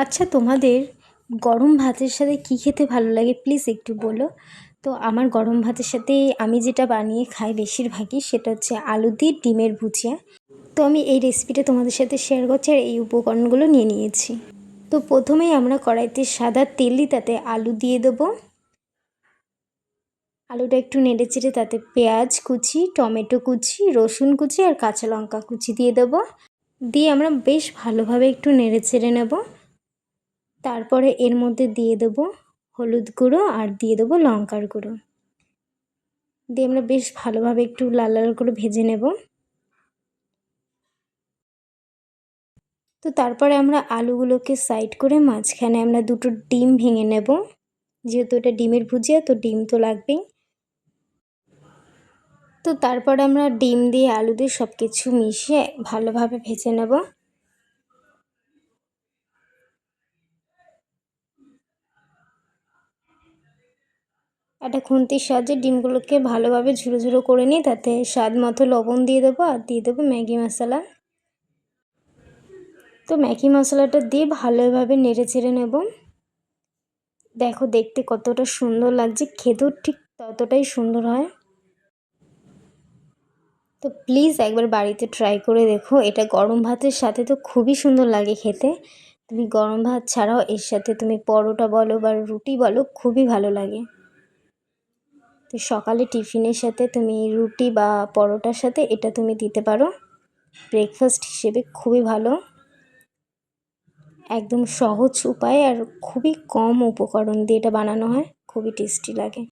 আচ্ছা, তোমাদের গরম ভাতের সাথে কী খেতে ভালো লাগে প্লিজ একটু বলো। তো আমার গরম ভাতের সাথে আমি যেটা বানিয়ে খাই বেশিরভাগই সেটা হচ্ছে আলু দিয়ে ডিমের ভুজিয়া। তো আমি এই রেসিপিটা তোমাদের সাথে শেয়ার করছি আর এই উপকরণগুলো নিয়ে নিয়েছি। তো প্রথমেই আমরা কড়াইতে সাদা তেল দিয়ে তাতে আলু দিয়ে দেবো। আলুটা একটু নেড়ে চেড়ে তাতে পেঁয়াজ কুচি, টমেটো কুচি, রসুন কুচি আর কাঁচা লঙ্কা কুচি দিয়ে দেবো। দিয়ে আমরা বেশ ভালোভাবে একটু নেড়ে চেড়ে নেব। তারপরে এর মধ্যে দিয়ে দেবো হলুদ গুঁড়ো আর দিয়ে দেবো লঙ্কার গুঁড়ো। দিয়ে আমরা বেশ ভালোভাবে একটু লাল লাল করে ভেজে নেব। তো তারপরে আমরা আলুগুলোকে সাইড করে মাঝখানে আমরা দুটো ডিম ভেঙে নেব। যেহেতু এটা ডিমের ভুজিয়া তো ডিম তো লাগবেই। তো তারপরে আমরা ডিম দিয়ে আলু দিয়ে সব কিছু মিশিয়ে ভালোভাবে ভেজে নেব। একটা খুন্তির সাহায্যে ডিমগুলোকে ভালোভাবে ঝুরো ঝুরো করে নিই, তাতে স্বাদ মতো লবণ দিয়ে দেবো আর দিয়ে দেবো ম্যাগি মশলা। তো ম্যাগি মশলাটা দিয়ে ভালোভাবে নেড়ে চেড়ে নেব। দেখো দেখতে কতটা সুন্দর লাগছে, খেতেও ঠিক ততটাই সুন্দর হয়। তো প্লিজ একবার বাড়িতে ট্রাই করে দেখো, এটা গরম ভাতের সাথে তো খুবই সুন্দর লাগে খেতে। তুমি গরম ভাত ছাড়াও এর সাথে তুমি পরোটা বলো বা রুটি বলো, খুবই ভালো লাগে। তো সকালে টিফিনের সাথে তুমি রুটি বা পরোটার সাথে এটা তুমি দিতে পারো, ব্রেকফাস্ট হিসেবে খুবই ভালো। একদম সহজ উপায় আর খুবই কম উপকরণ দিয়ে এটা বানানো হয়, খুবই টেস্টি লাগে।